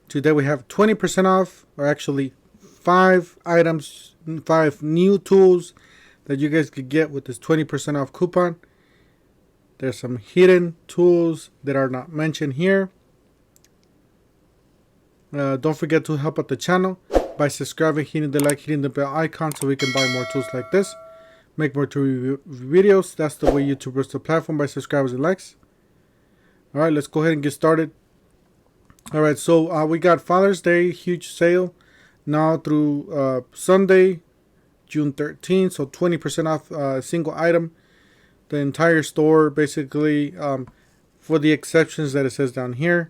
Today we have 20% off, or actually 5 items, 5 new tools that you guys could get with this 20% off coupon. There's some hidden tools that are not mentioned here. Don't forget to help out the channel by subscribing, hitting the like, hitting the bell icon so we can buy more tools like this. Make more tool videos. That's the way YouTubers the platform, by subscribers and likes. Alright, let's go ahead and get started. Alright, so we got Father's Day huge sale now through Sunday, June 13th. So 20% off a single item. The entire store, basically, for the exceptions that it says down here.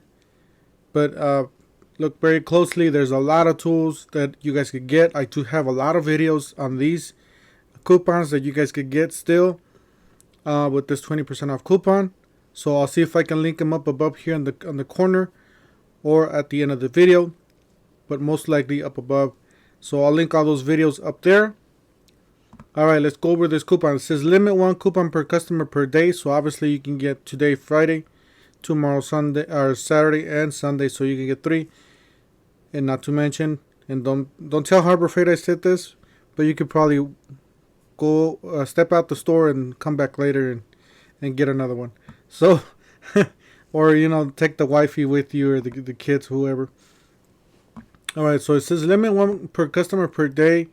But look very closely. There's a lot of tools that you guys could get. I do have a lot of videos on these coupons that you guys could get still with this 20% off coupon. So I'll see if I can link them up above here on the corner or at the end of the video, but most likely up above. So I'll link all those videos up there. Alright, let's go over this coupon. It says limit 1 coupon per customer per day. So obviously you can get today Friday, tomorrow Sunday, or Saturday and Sunday, so you can get 3. And not to mention, and don't tell Harbor Freight I said this, but you could probably go step out the store and come back later and get another one. So or take the wifey with you, or the kids, whoever. Alright, so it says limit 1 per customer per day.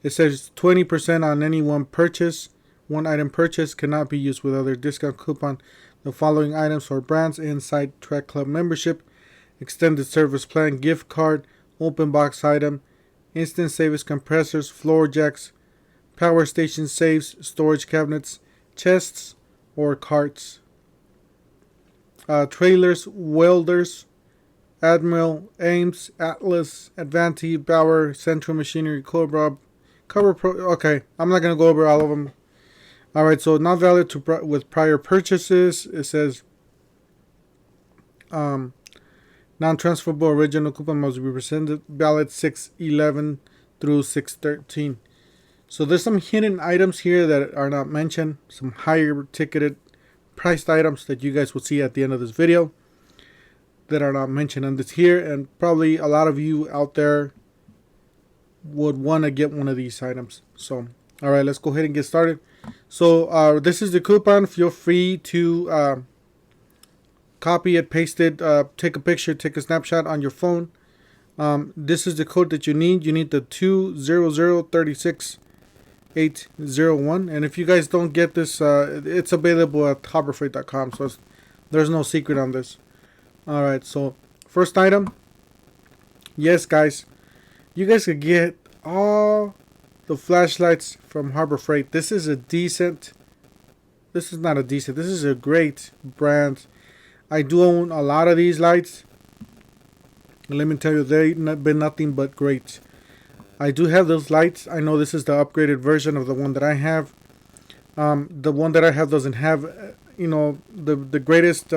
It says 20% on any one purchase. One item purchase cannot be used with other discount coupon. The following items or brands: Inside Track Club membership, extended service plan, gift card, open box item, instant savings compressors, floor jacks, power station safes, storage cabinets, chests or carts, trailers, welders, Admiral, Ames, Atlas, Advanti, Bauer, Central Machinery, Cobra, Cover Pro. Okay, I'm not going to go over all of them. Alright, so not valid with prior purchases. It says non-transferable original coupon must be presented valid 6/11 through 6/13. So there's some hidden items here that are not mentioned. Some higher ticketed priced items that you guys will see at the end of this video that are not mentioned on this here. And probably a lot of you out there would want to get one of these items. So alright, let's go ahead and get started. So this is the coupon. Feel free to copy it, paste it, take a picture, take a snapshot on your phone. This is the code that you need. You need the 20036-801. And if you guys don't get this, it's available at harborfreight.com. So there's no secret on this. Alright, so first item. Yes, guys, you guys could get all the flashlights from Harbor Freight. This is a decent, this is not a decent, this is a great brand. I do own a lot of these lights. Let me tell you, they've been nothing but great. I do have those lights. I know this is the upgraded version of the one that I have. The one that I have doesn't have, the greatest,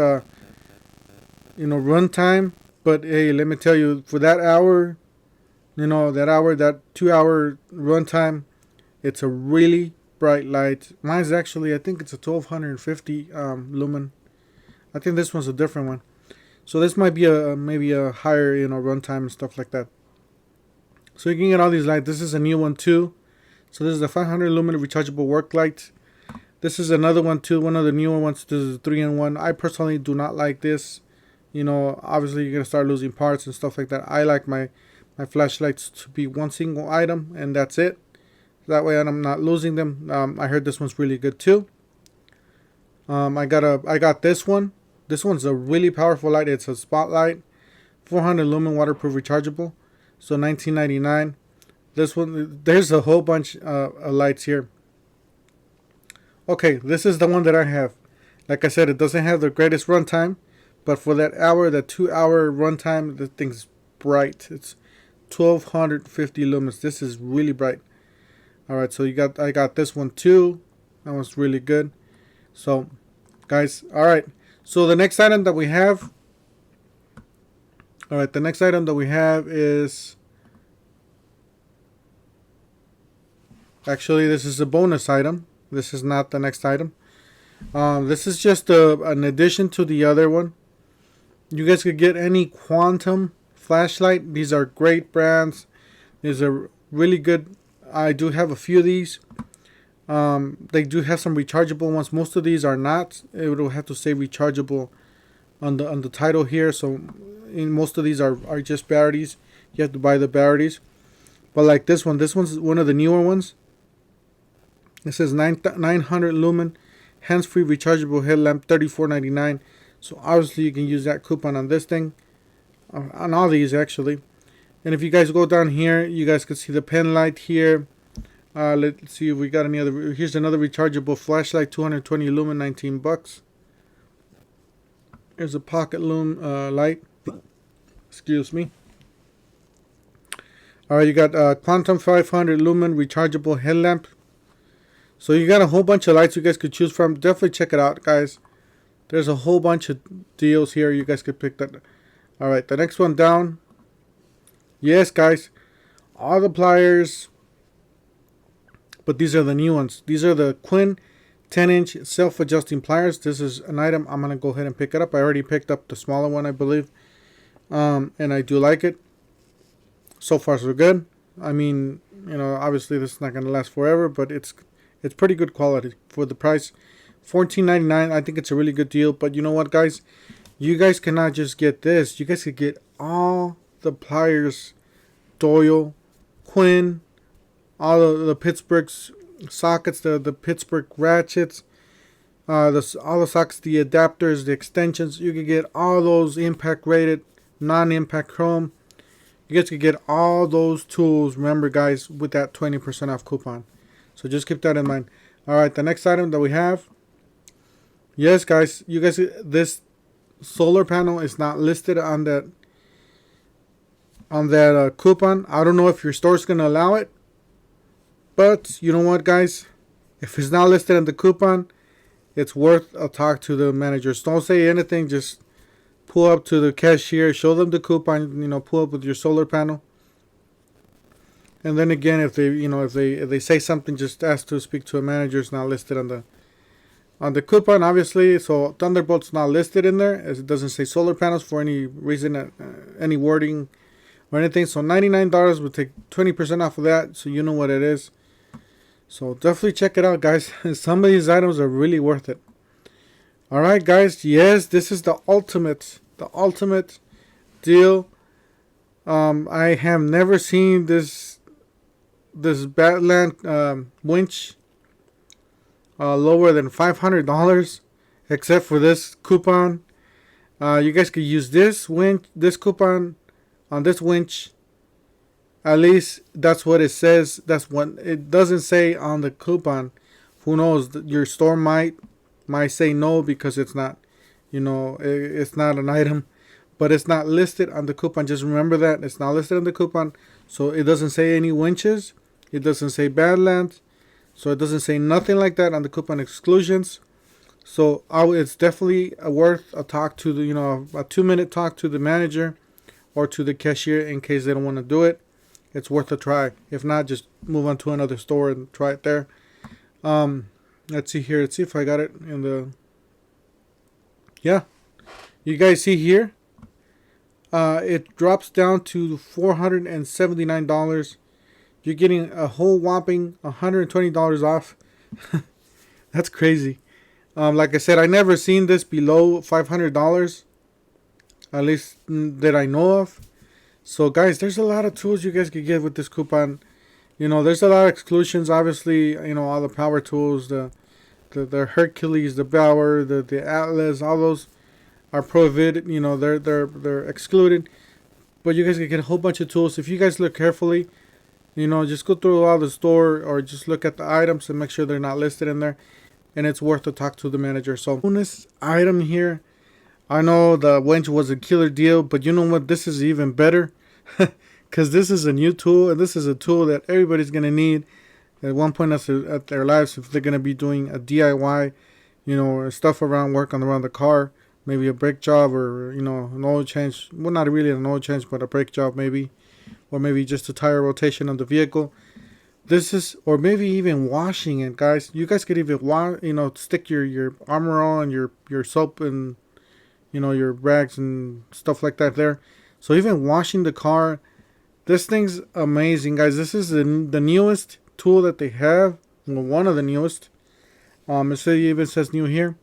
run time. But hey, let me tell you, for that hour, that 2-hour run time, it's a really bright light. Mine's actually, I think it's a 1250 lumen. I think this one's a different one. So this might be maybe a higher, run time and stuff like that. So you can get all these lights. This is a new one too. So this is a 500 lumen rechargeable work light. This is another one too, one of the newer ones. This is a 3-in-1. I personally do not like this. Obviously you're gonna start losing parts and stuff like that. I like my flashlights to be one single item, and that's it. That way I'm not losing them. I heard this one's really good too. I got this one. This one's a really powerful light. It's a spotlight, 400 lumen waterproof rechargeable. So $19.99. This one, there's a whole bunch of lights here. Okay, this is the one that I have. Like I said, it doesn't have the greatest runtime, but for that 2-hour runtime, the thing's bright. It's 1250 lumens. This is really bright. Alright, so I got this one too. That one's really good. So guys, alright, so the next item that we have, is, actually, this is a bonus item. This is not the next item. This is just an addition to the other one. You guys could get any quantum flashlight. These are great brands. These are really good. I do have a few of these. They do have some rechargeable ones. Most of these are not. It will have to say rechargeable on the title here. So in most of these are just batteries. You have to buy the batteries. But like this one's one of the newer ones. It says 900 lumen hands-free rechargeable headlamp, $34.99. So obviously you can use that coupon on this thing, on all these actually. And if you guys go down here, you guys can see the pen light here. Let's see if we got any other. Here's another rechargeable flashlight, 220 lumen, $19. Here's a pocket light. Excuse me. All right, you got quantum 500 lumen rechargeable headlamp. So you got a whole bunch of lights you guys could choose from. Definitely check it out, guys. There's a whole bunch of deals here. You guys could pick that. All right, the next one down. Yes, guys, all the pliers. But these are the new ones. These are the Quinn 10-inch self-adjusting pliers. This is an item. I'm going to go ahead and pick it up. I already picked up the smaller one, I believe. And I do like it. So far, so good. I mean, you know, obviously this is not going to last forever, but it's pretty good quality for the price. $14.99. I think it's a really good deal. But you know what, guys? You guys cannot just get this. You guys could get all the pliers, Doyle, Quinn, all the Pittsburgh sockets, the Pittsburgh ratchets, all the sockets, the adapters, the extensions. You can get all those impact rated, non-impact chrome. You guys can get all those tools, remember guys, with that 20% off coupon. So just keep that in mind. All right, the next item that we have. Yes, guys, you guys, this solar panel is not listed on that coupon. I don't know if your store's going to allow it. But you know what, guys? If it's not listed on the coupon, it's worth a talk to the managers. Don't say anything. Just pull up to the cashier, show them the coupon. You know, pull up with your solar panel. And then again, if they say something, just ask to speak to a manager. It's not listed on the coupon, obviously. So Thunderbolt's not listed in there, as it doesn't say solar panels for any reason, any wording or anything. So $99 would take 20% off of that. So you know what it is. So definitely check it out, guys. Some of these items are really worth it. All right, guys. Yes, this is the ultimate deal. I have never seen this Badland winch lower than $500, except for this coupon. You guys could use this coupon on this winch. At least that's what it says. That's what it doesn't say on the coupon. Who knows? Your store might say no because it's not, it's not an item, but it's not listed on the coupon. Just remember that it's not listed on the coupon, so it doesn't say any winches. It doesn't say Badlands, so it doesn't say nothing like that on the coupon exclusions. So it's definitely worth a talk to the, a 2-minute talk to the manager or to the cashier in case they don't want to do it. It's worth a try. If not, just move on to another store and try it there. Let's see here. Let's see if I got it in the... Yeah. You guys see here? It drops down to $479. You're getting a whole whopping $120 off. That's crazy. Like I said, I never seen this below $500. At least that I know of. So guys, there's a lot of tools you guys could get with this coupon. There's a lot of exclusions. Obviously, all the power tools, the Hercules, the Bauer, the Atlas, all those are prohibited. They're excluded. But you guys can get a whole bunch of tools. If you guys look carefully, just go through all the store or just look at the items and make sure they're not listed in there. And it's worth to talk to the manager. So bonus item here. I know the winch was a killer deal, but you know what? This is even better. Because this is a new tool, and this is a tool that everybody's going to need at one point at their lives if they're going to be doing a DIY, or stuff around the car. Maybe a brake job or, an oil change. Well, not really an oil change, but a brake job maybe. Or maybe just a tire rotation on the vehicle. Or maybe even washing it, guys. You guys could even stick your Armor All and your soap and, your rags and stuff like that there. So even washing the car, this thing's amazing, guys. This is the newest tool that they have. Well, one of the newest. It even says new here.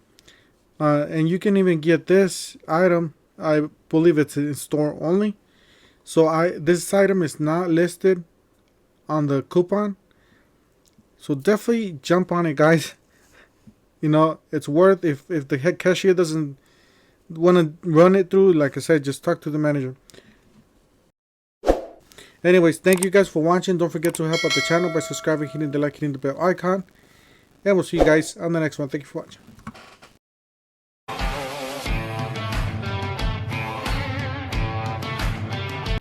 And you can even get this item. I believe it's in store only. So this item is not listed on the coupon. So definitely jump on it, guys. You know, it's worth, if the head cashier doesn't want to run it through, like I said, just talk to the manager. Anyways, thank you guys for watching. Don't forget to help out the channel by subscribing, hitting the like, hitting the bell icon. And we'll see you guys on the next one. Thank you for watching.